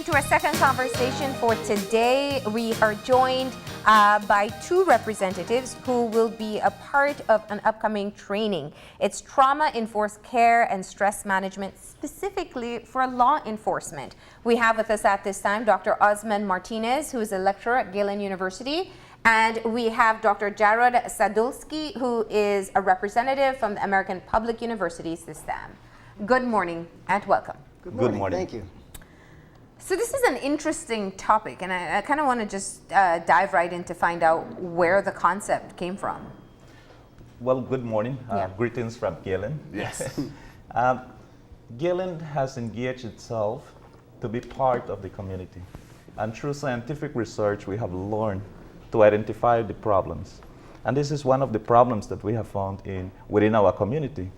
into our second conversation for today. We are joined by two representatives who will be a part of an upcoming training. It's trauma-informed care and stress management, specifically for law enforcement. We have with us at this time Dr. Osmond Martinez, who is a lecturer at Galen University, and we have Dr. Jarrod Sadulski, who is a representative from the American Public University System. Good morning and welcome. Good morning. Thank you. So this is an interesting topic, and I kind of want to just dive right in to find out where the concept came from. Well, good morning. Yeah. Greetings from Galen. Yes. Galen has engaged itself to be part of the community. And through scientific research, we have learned to identify the problems. And this is one of the problems that we have found within our community.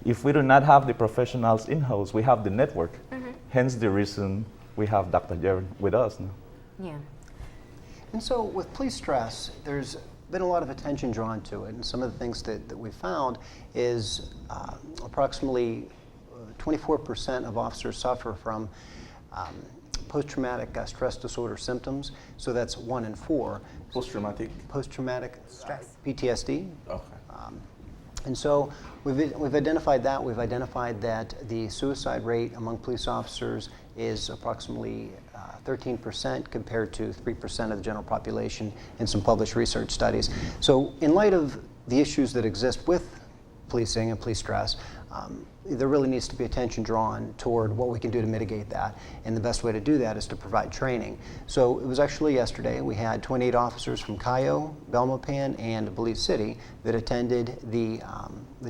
If we do not have the professionals in-house, we have the network. Mm-hmm. Hence the reason we have Dr. Jarrod with us now. Yeah. And so with police stress, there's been a lot of attention drawn to it. And some of the things that we found is approximately 24% of officers suffer from post-traumatic stress disorder symptoms. So that's 1 in 4. Post-traumatic Stress. PTSD. Okay. And so we've identified that. We've identified that the suicide rate among police officers is approximately 13% compared to 3% of the general population in some published research studies. So in light of the issues that exist with policing and police stress, there really needs to be attention drawn toward what we can do to mitigate that. And the best way to do that is to provide training. So it was actually yesterday, we had 28 officers from Cayo, Belmopan, and Belize City that attended the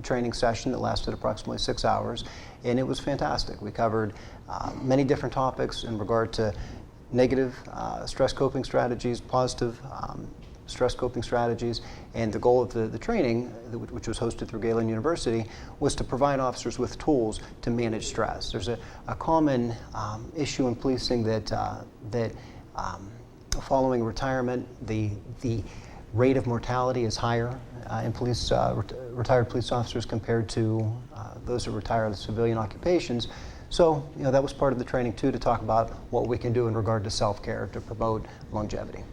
training session that lasted approximately 6 hours. And it was fantastic. We covered many different topics in regard to negative stress coping strategies, positive stress coping strategies, and the goal of the training, which was hosted through Galen University, was to provide officers with tools to manage stress. There's a common issue in policing that following retirement, the rate of mortality is higher in police retired police officers compared to those who retire in civilian occupations. So, that was part of the training too, to talk about what we can do in regard to self-care to promote longevity.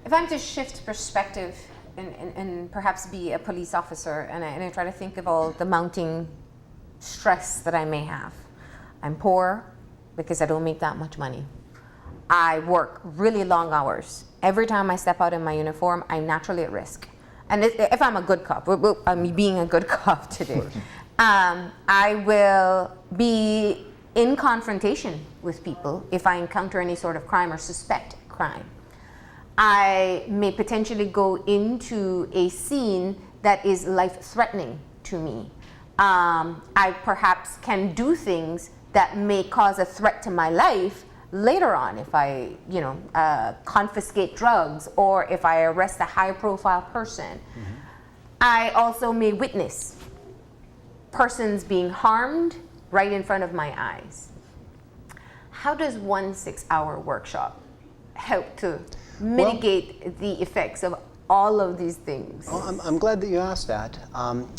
If I'm to shift perspective and perhaps be a police officer, and I try to think of all the mounting stress that I may have. I'm poor because I don't make that much money. I work really long hours. Every time I step out in my uniform, I'm naturally at risk. And if I'm a good cop, I'm being a good cop today, I will be in confrontation with people if I encounter any sort of crime or suspect crime. I may potentially go into a scene that is life-threatening to me. I perhaps can do things that may cause a threat to my life later on if I, confiscate drugs or if I arrest a high-profile person. Mm-hmm. I also may witness persons being harmed right in front of my eyes. How does one 6-hour workshop help to mitigate the effects of all of these things? Well, I'm glad that you asked that.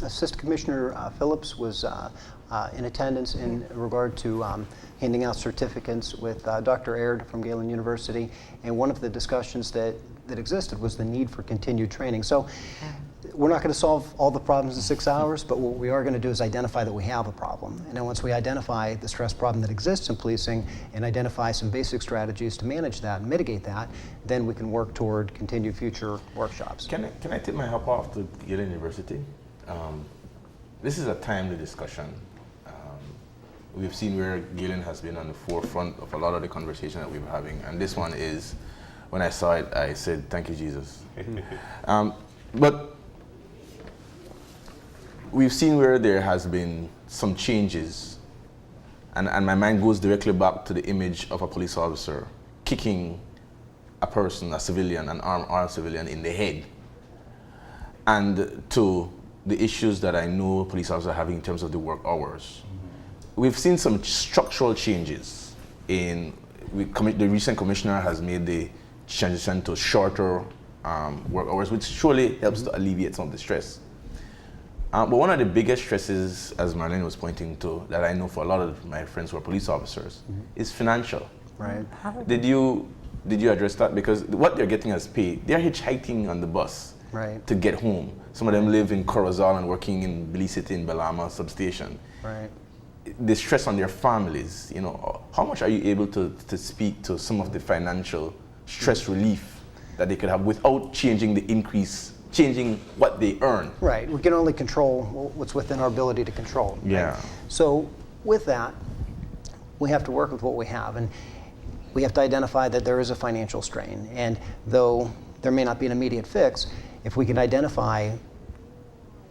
Assistant Commissioner Phillips was in attendance in regard to handing out certificates with Dr. Aird from Galen University, and one of the discussions that existed was the need for continued training. So we're not going to solve all the problems in 6 hours, but what we are going to do is identify that we have a problem. And then once we identify the stress problem that exists in policing and identify some basic strategies to manage that and mitigate that, then we can work toward continued future workshops. Can I tip my hat off to Galen University? This is a timely discussion. We've seen where Galen has been on the forefront of a lot of the conversation that we've been having, and this one is, when I saw it, I said, thank you, Jesus. But we've seen where there has been some changes, and my mind goes directly back to the image of a police officer kicking a person, a civilian, an armed civilian in the head, and to the issues that I know police officers are having in terms of the work hours. Mm-hmm. We've seen some structural changes the recent commissioner has made the transition to shorter work hours, which surely helps to alleviate some of the stress. But one of the biggest stresses, as Marlene was pointing to, that I know for a lot of my friends who are police officers, is financial. Right. Did you address that? Because what they're getting as pay, they're hitchhiking on the bus Right. to get home. Some of them live in Corozal and working in Belize City in Belama substation. Right. The stress on their families, you know, how much are you able to speak to some of the financial stress relief that they could have without changing what they earn? Right. We can only control what's within our ability to control. Right? Yeah. So with that, we have to work with what we have, and we have to identify that there is a financial strain. And though there may not be an immediate fix, if we can identify,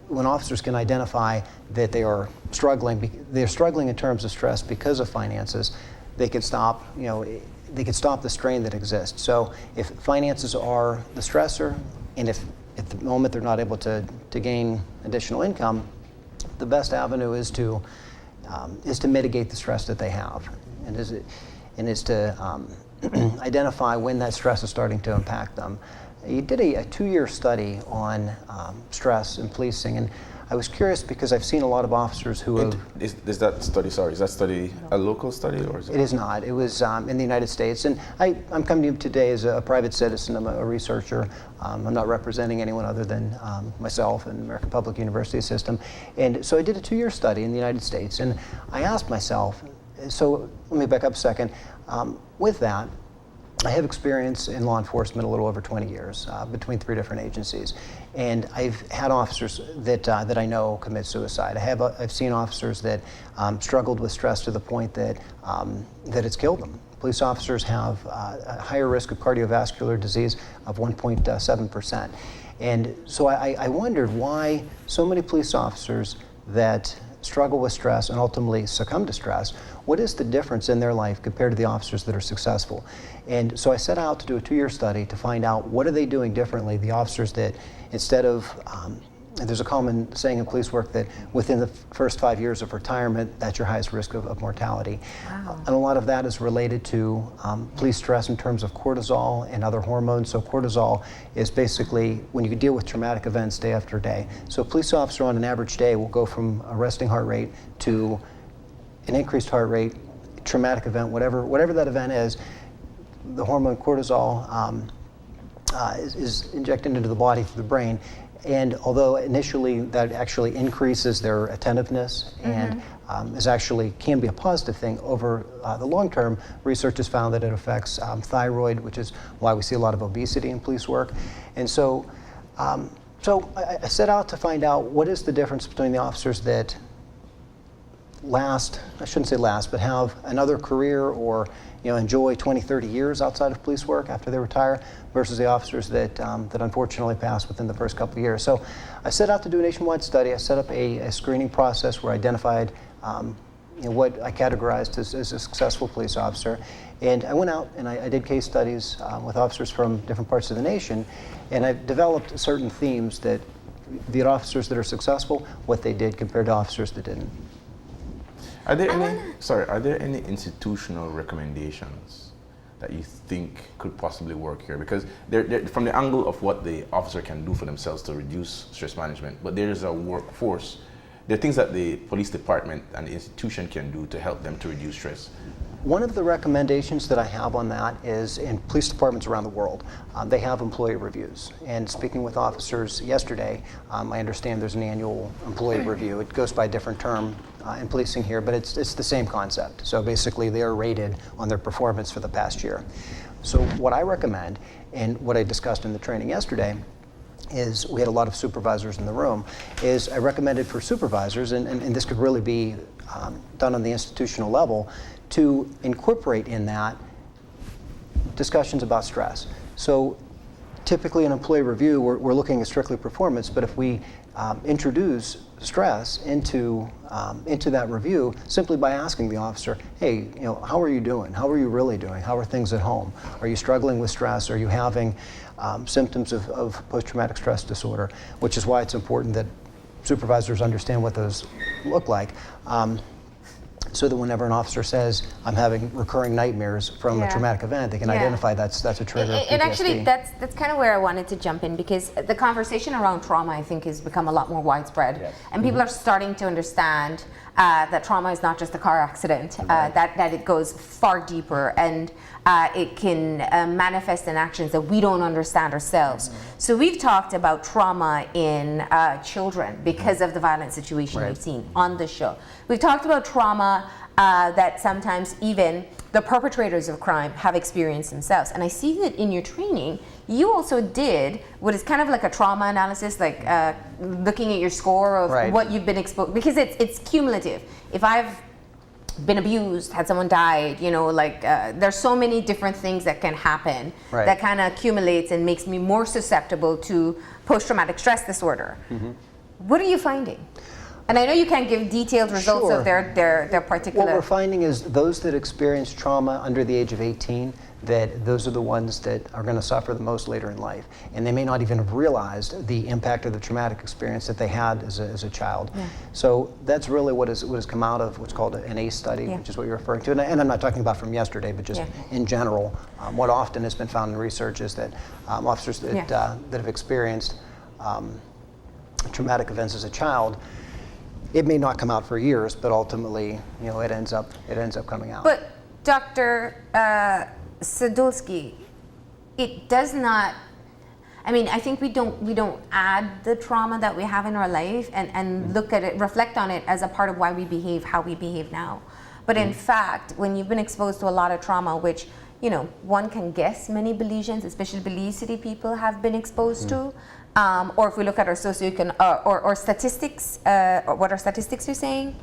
when officers can identify that they're struggling in terms of stress because of finances, they can stop, they can stop the strain that exists. So if finances are the stressor, and if at the moment they're not able to gain additional income, the best avenue is to mitigate the stress that they have, and is to identify when that stress is starting to impact them. You did a 2-year study on stress and policing, and I was curious because I've seen a lot of officers who have... Is that study a local study, or is it? It is not. It was in the United States, and I'm coming to you today as a private citizen. I'm a researcher. I'm not representing anyone other than myself and the American Public University system. And so I did a 2-year study in the United States, and I asked myself, so let me back up a second. With that, I have experience in law enforcement a little over 20 years between 3 different agencies, and I've had officers that I know commit suicide. I've seen officers that struggled with stress to the point that it's killed them. Police officers have a higher risk of cardiovascular disease of 1.7%, and so I wondered why so many police officers that struggle with stress and ultimately succumb to stress, what is the difference in their life compared to the officers that are successful? And so I set out to do a 2-year study to find out what are they doing differently, the officers that instead of, there's a common saying in police work that within the first 5 years of retirement, that's your highest risk of mortality. Wow. And a lot of that is related to police stress in terms of cortisol and other hormones. So cortisol is basically when you deal with traumatic events day after day. So a police officer on an average day will go from a resting heart rate to an increased heart rate, traumatic event, whatever that event is. The hormone cortisol is injected into the body through the brain. And although initially that actually increases their attentiveness and can be a positive thing, over the long term, research has found that it affects thyroid, which is why we see a lot of obesity in police work. And so, I set out to find out what is the difference between the officers that have another career or enjoy 20, 30 years outside of police work after they retire versus the officers that unfortunately pass within the first couple of years. So I set out to do a nationwide study. I set up a screening process where I identified what I categorized as a successful police officer. And I went out and I did case studies with officers from different parts of the nation, and I've developed certain themes that the officers that are successful, what they did compared to officers that didn't. Are there any institutional recommendations that you think could possibly work here? Because they're from the angle of what the officer can do for themselves to reduce stress management, but there is a workforce. There are things that the police department and the institution can do to help them to reduce stress. One of the recommendations that I have on that is in police departments around the world, they have employee reviews. And speaking with officers yesterday, I understand there's an annual employee review. It goes by a different term in policing here, but it's the same concept. So basically they are rated on their performance for the past year. So what I recommend, and what I discussed in the training yesterday, is we had a lot of supervisors in the room, is I recommended for supervisors, and this could really be done on the institutional level, to incorporate in that discussions about stress. So typically in employee review, we're looking at strictly performance, but if we introduce stress into that review simply by asking the officer, hey, how are you doing? How are you really doing? How are things at home? Are you struggling with stress? Are you having symptoms of post-traumatic stress disorder? Which is why it's important that supervisors understand what those look like. So that whenever an officer says, I'm having recurring nightmares from a traumatic event, they can identify that's a trigger of PTSD. And actually, that's kind of where I wanted to jump in, because the conversation around trauma, I think, has become a lot more widespread. Yes. And people are starting to understand that trauma is not just a car accident, that it goes far deeper, and it can manifest in actions that we don't understand ourselves. So we've talked about trauma in children because of the violent situation we've seen on the show. We've talked about trauma that sometimes even the perpetrators of crime have experienced themselves. And I see that in your training, you also did what is kind of like a trauma analysis, like looking at your score of what you've been exposed, because it's cumulative. If I've been abused, had someone died, you know, like there's so many different things that can happen that kind of accumulates and makes me more susceptible to post-traumatic stress disorder. What are you finding? And I know you can't give detailed results of their particular... What we're finding is those that experience trauma under the age of 18, that those are the ones that are going to suffer the most later in life. And they may not even have realized the impact of the traumatic experience that they had as a child. So that's really what has come out of what's called an ACE study, which is what you're referring to. And I'm not talking about from yesterday, but just in general. What often has been found in research is that officers that have experienced traumatic events as a child, it may not come out for years, but ultimately, you know, it ends up coming out. But Dr. Sadulski, it does not. I mean, I think we don't add the trauma that we have in our life and look at it, reflect on it as a part of why we behave how we behave now. But in fact, when you've been exposed to a lot of trauma, which, you know, one can guess many Belizeans, especially Belize City people, have been exposed to. Or if we look at our socioeconomic or statistics, or what our statistics are saying,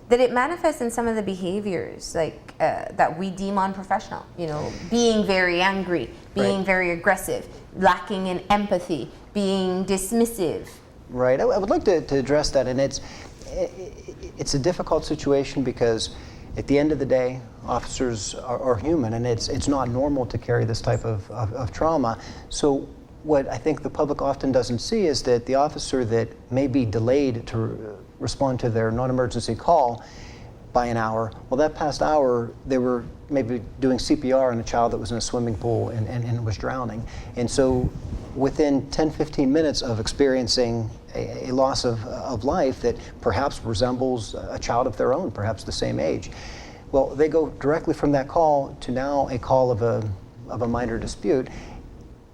that it manifests in some of the behaviors like that we deem unprofessional. You know, being very angry, being very aggressive, lacking in empathy, being dismissive. Right. I would like to address that, and it's a difficult situation because at the end of the day, officers are human, and it's not normal to carry this type of trauma. So what I think the public often doesn't see is that the officer that may be delayed to respond to their non-emergency call by an hour, well, that past hour, they were maybe doing CPR on a child that was in a swimming pool and was drowning. And so within 10, 15 minutes of experiencing a loss of life that perhaps resembles a child of their own, perhaps the same age, well, they go directly from that call to now a call of a minor dispute,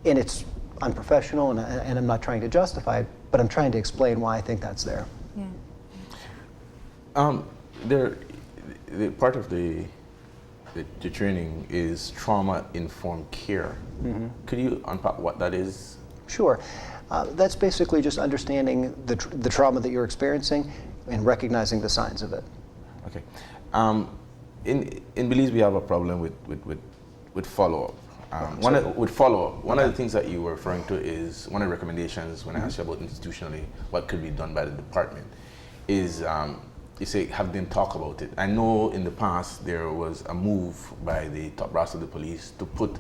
and it's unprofessional, and I'm not trying to justify it, but I'm trying to explain why I think that's there. Part of the training is trauma-informed care. Could you unpack what that is? Sure. That's basically just understanding the trauma that you're experiencing and recognizing the signs of it. Okay. In Belize, we have a problem with follow-up. One of the things that you were referring to is one of the recommendations when I asked you about institutionally what could be done by the department is you say have them talk about it. I know in the past there was a move by the top brass of the police to put,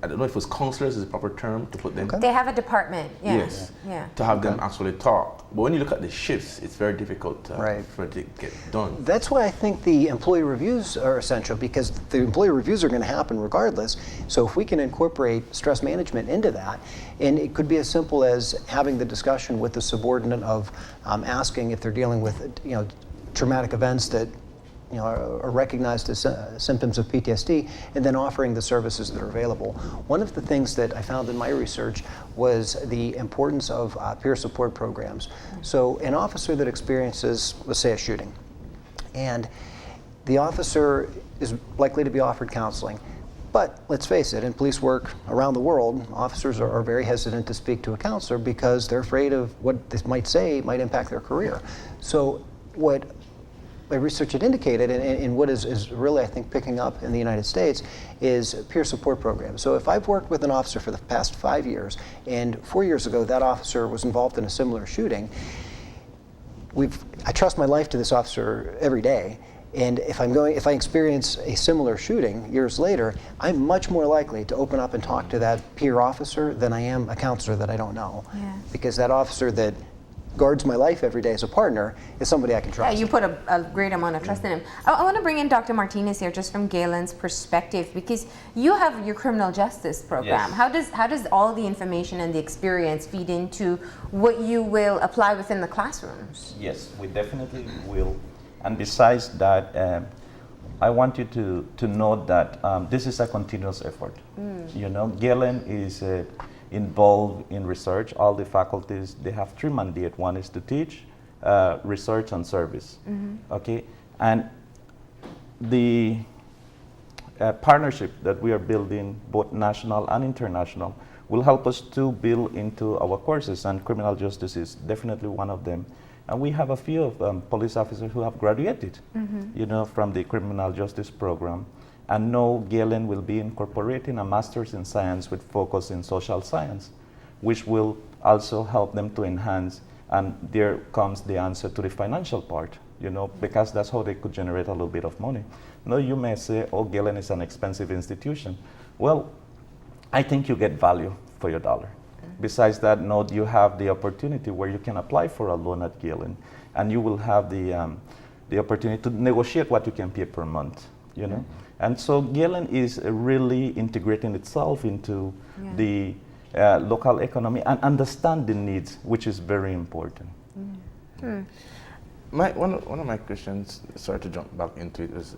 I don't know if it was counselors is the proper term, to put them. They have a department, yes, to have them actually talk. But when you look at the shifts, it's very difficult for it to get done. That's why I think the employee reviews are essential, because the employee reviews are going to happen regardless. So if we can incorporate stress management into that, and it could be as simple as having the discussion with the subordinate of asking if they're dealing with, you know, traumatic events that, you know, are recognized as symptoms of PTSD, and then offering the services that are available. One of the things that I found in my research was the importance of peer support programs. So an officer that experiences, let's say, a shooting, and the officer is likely to be offered counseling. But let's face it, in police work around the world, officers are very hesitant to speak to a counselor because they're afraid of what this might say might impact their career. So what my research had indicated, and what is really, I think, picking up in the United States, is peer support programs. So if I've worked with an officer for the past 5 years, and 4 years ago that officer was involved in a similar shooting, I trust my life to this officer every day. And if I experience a similar shooting years later, I'm much more likely to open up and talk to that peer officer than I am a counselor that I don't know. Because that officer that guards my life every day as a partner is somebody I can trust. Yeah, you put a great amount of trust in him. I want to bring in Dr. Martinez here, just from Galen's perspective, because you have your criminal justice program. Yes. How does all the information and the experience feed into what you will apply within the classrooms? Yes, we definitely will And besides that, I want you to note that this is a continuous effort. You know, Galen is involved in research. All the faculties, they have 3 mandates. One is to teach, research, and service. Okay, and the partnership that we are building, both national and international, will help us to build into our courses, and criminal justice is definitely one of them. And we have a few of police officers who have graduated, you know, from the criminal justice program. And now Galen will be incorporating a master's in science with focus in social science, which will also help them to enhance. And there comes the answer to the financial part, you know, because that's how they could generate a little bit of money. Now you may say, oh, Galen is an expensive institution. Well, I think you get value for your dollar. Besides that, now you have the opportunity where you can apply for a loan at Galen, and you will have the opportunity to negotiate what you can pay per month, you know. And so Galen is really integrating itself into the local economy and understand the needs, which is very important. One of my questions, sorry to jump back into it, is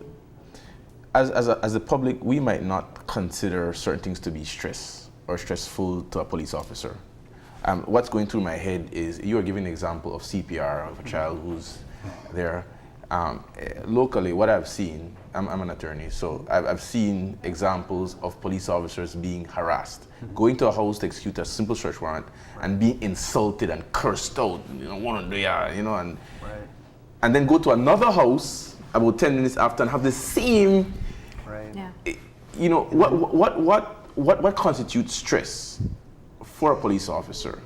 as a public, we might not consider certain things to be stress or stressful to a police officer. What's going through my head is you are giving an example of CPR of a child who's there. Locally, what I've seen, I'm an attorney, so I've seen examples of police officers being harassed, going to a house to execute a simple search warrant and being insulted and cursed out, you know, and then go to another house about 10 minutes after and have the same, you know, what constitutes stress for a police officer?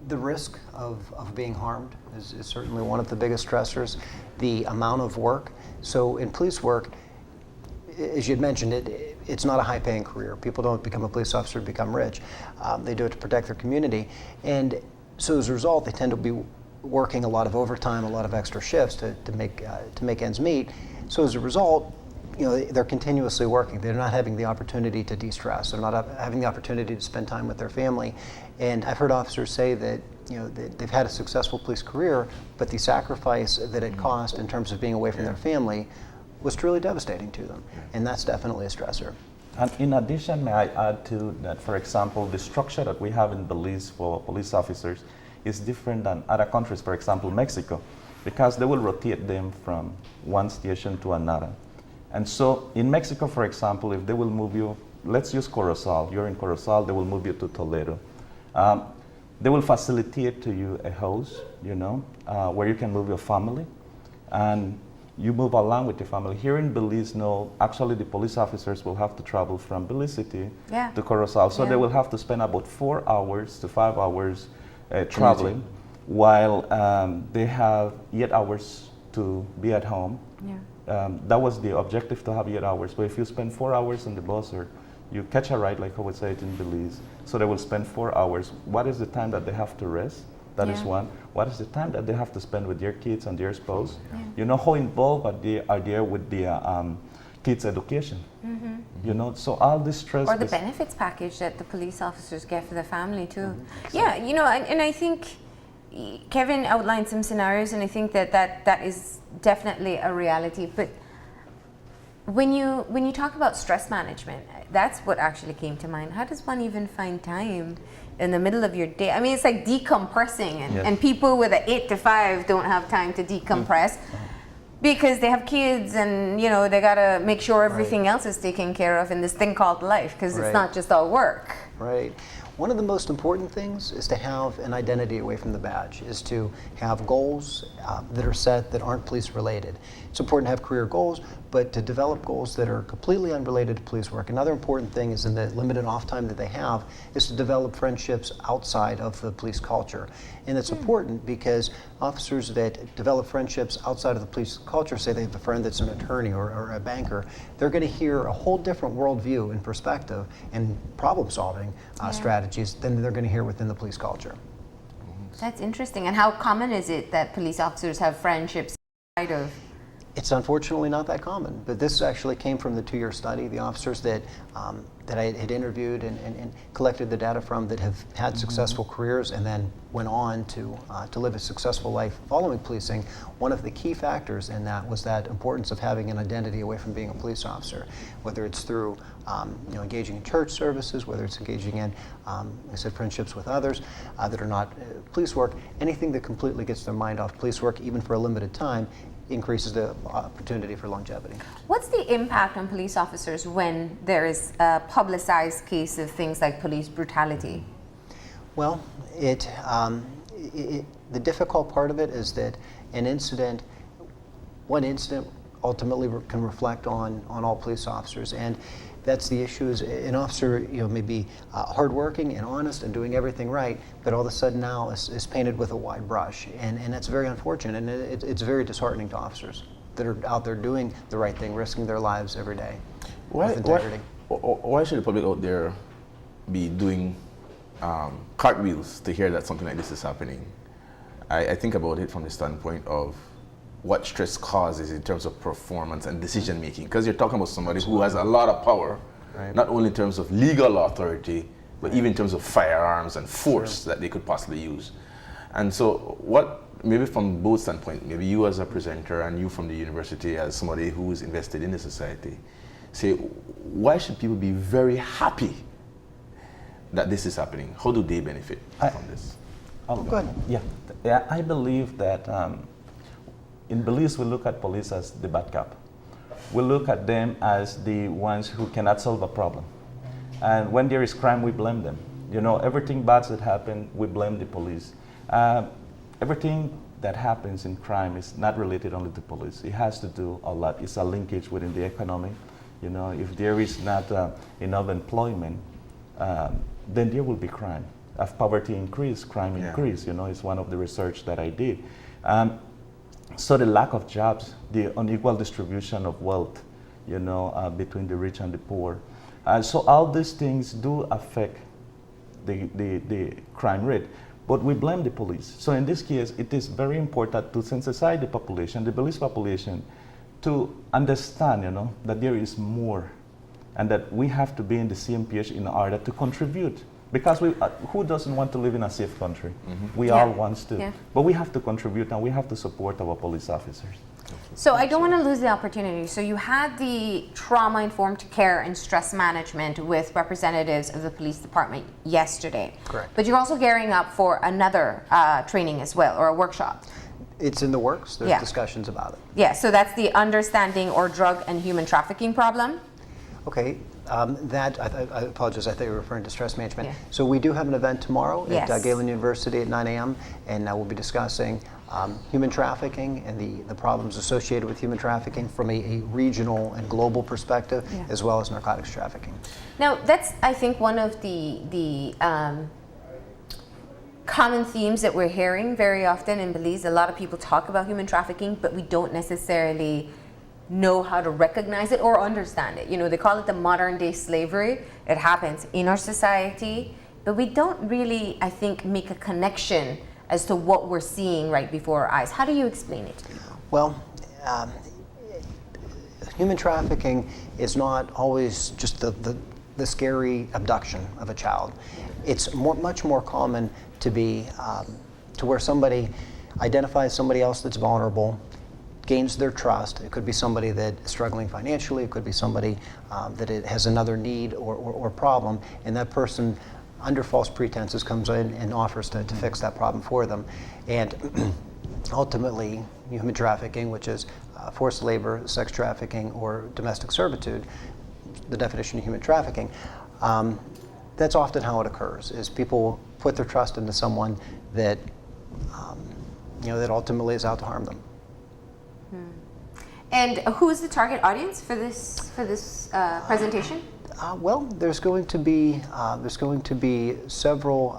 The risk of being harmed is certainly one of the biggest stressors. The amount of work. So in police work, as you'd mentioned, it's not a high-paying career. People don't become a police officer to become rich. They do it to protect their community. And so as a result, they tend to be working a lot of overtime, a lot of extra shifts to make ends meet. So as a result, you know, they're continuously working. They're not having the opportunity to de-stress. They're not having the opportunity to spend time with their family. And I've heard officers say that, you know, they've had a successful police career, but the sacrifice that it cost in terms of being away from their family was truly devastating to them. And that's definitely a stressor. And in addition, may I add to that, for example, the structure that we have in Belize for police officers is different than other countries, for example, Mexico, because they will rotate them from one station to another. And so in Mexico, for example, if they will move you, let's use Corozal. You're in Corozal, they will move you to Toledo. They will facilitate to you a house, you know, where you can move your family, and you move along with your family. Here in Belize, no, actually the police officers will have to travel from Belize City to Corozal. So they will have to spend about 4 hours to 5 hours traveling, while they have 8 hours to be at home. That was the objective, to have 8 hours. But if you spend 4 hours on the bus, or you catch a ride, like I would say it in Belize, so they will spend 4 hours. What is the time that they have to rest? That is one. What is the time that they have to spend with their kids and their spouse? You know, how involved are they with their kids' education? You know, so all this stress. Or the benefits package that the police officers get for the family too. Yeah, you know, and I think Kevin outlined some scenarios, and I think that is definitely a reality. But when you talk about stress management, that's what actually came to mind. How does one even find time in the middle of your day? I mean, it's like decompressing, and people with an 8 to 5 don't have time to decompress because they have kids, and you know, they gotta make sure everything else is taken care of in this thing called life, because it's not just all work. Right. One of the most important things is to have an identity away from the badge, is to have goals that are set that aren't police related. It's important to have career goals, but to develop goals that are completely unrelated to police work. Another important thing is, in the limited off time that they have, is to develop friendships outside of the police culture. And it's important because officers that develop friendships outside of the police culture, say they have a friend that's an attorney or a banker, they're going to hear a whole different worldview and perspective and problem solving strategies than they're going to hear within the police culture. That's interesting. And how common is it that police officers have friendships outside of It's unfortunately not that common, but this actually came from the 2-year study. The officers that that I had interviewed and collected the data from that have had successful careers and then went on to live a successful life following policing, one of the key factors in that was that importance of having an identity away from being a police officer, whether it's through engaging in church services, whether it's engaging in, like I said, friendships with others that are not police work, anything that completely gets their mind off police work, even for a limited time, increases the opportunity for longevity. What's the impact on police officers when there is a publicized case of things like police brutality? Well, the difficult part of it is that one incident ultimately can reflect on all police officers, and that's the issue. Is an officer, may be hardworking and honest and doing everything right, but all of a sudden now is painted with a wide brush, and that's very unfortunate, and it's very disheartening to officers that are out there doing the right thing, risking their lives every day with integrity. Why should the public out there be doing cartwheels to hear that something like this is happening? I think about it from the standpoint of what stress causes in terms of performance and decision making, because you're talking about somebody who has a lot of power, right, not only in terms of legal authority, but even in terms of firearms and force that they could possibly use. And so maybe from both standpoints, maybe you as a presenter and you from the university as somebody who is invested in the society, say, why should people be very happy that this is happening? How do they benefit from this? Go ahead. Yeah, I believe that in Belize, we look at police as the bad cop. We look at them as the ones who cannot solve a problem. And when there is crime, we blame them. Everything bad that happens, we blame the police. Everything that happens in crime is not related only to police. It has to do a lot. It's a linkage within the economy. If there is not enough employment, then there will be crime. If poverty increase, crime increase. It's one of the research that I did. So the lack of jobs, the unequal distribution of wealth, between the rich and the poor. So all these things do affect the crime rate. But we blame the police. So in this case, it is very important to sensitize the population, the Belize population, to understand, that there is more, and that we have to be in the same page in order to contribute. Because who doesn't want to live in a safe country? Mm-hmm. We all want to. Yeah. But we have to contribute, and we have to support our police officers. So I don't want to lose the opportunity. So you had the trauma-informed care and stress management with representatives of the police department yesterday. Correct. But you're also gearing up for another training as well, or a workshop. It's in the works. There's discussions about it. Yeah, so that's the understanding or drug and human trafficking problem. Okay. I apologize, I thought you were referring to stress management. Yeah. So we do have an event tomorrow at Galen University at 9 a.m. and we'll be discussing human trafficking and the problems associated with human trafficking from a regional and global perspective, as well as narcotics trafficking. Now, that's, I think, one of the common themes that we're hearing very often in Belize. A lot of people talk about human trafficking, but we don't necessarily know how to recognize it or understand it. They call it the modern day slavery. It happens in our society, but we don't really, I think, make a connection as to what we're seeing right before our eyes. How do you explain it to people? Well, human trafficking is not always just the scary abduction of a child. It's much more common to be to where somebody identifies somebody else that's vulnerable, gains their trust. It could be somebody that is struggling financially. It could be somebody that has another need or problem, and that person, under false pretenses, comes in and offers to fix that problem for them. And ultimately, human trafficking, which is forced labor, sex trafficking, or domestic servitude, the definition of human trafficking, that's often how it occurs, is people put their trust into someone that, that ultimately is out to harm them. And who is the target audience for this presentation? Well, there's going to be several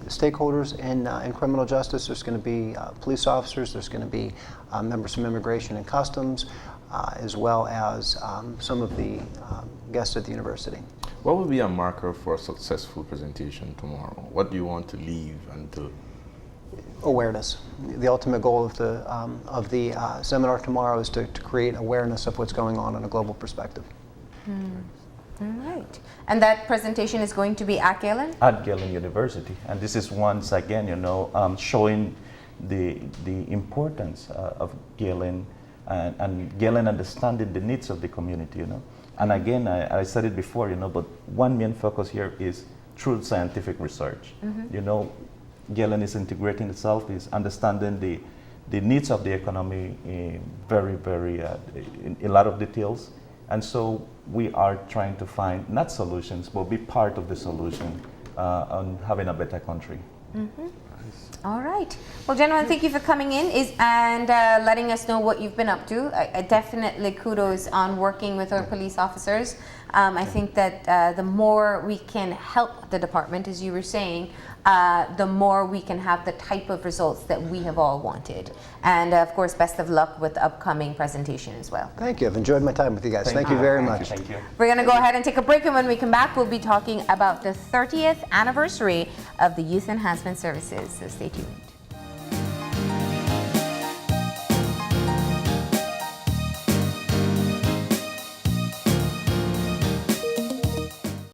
stakeholders in criminal justice. There's going to be police officers. There's going to be members from Immigration and Customs, as well as some of the guests at the university. What would be a marker for a successful presentation tomorrow? What do you want to leave and to Awareness. The ultimate goal of the seminar tomorrow is to create awareness of what's going on in a global perspective. All right. And that presentation is going to be at Galen? At Galen University. And this is once again, showing the importance of Galen and Galen understanding the needs of the community, And again, I said it before, but one main focus here is true scientific research. Galen is integrating itself, is understanding the needs of the economy in in a lot of details. And so we are trying to find not solutions, but be part of the solution on having a better country. All right. Well, gentlemen, thank you for coming in and letting us know what you've been up to. I definitely kudos on working with our police officers. I think that the more we can help the department, as you were saying, the more we can have the type of results that we have all wanted. And of course, best of luck with the upcoming presentation as well. Thank you. I've enjoyed my time with you guys. Thank you very much. Thank you. We're going to go ahead and take a break, and when we come back, we'll be talking about the 30th anniversary of the Youth Enhancement Services. So stay tuned.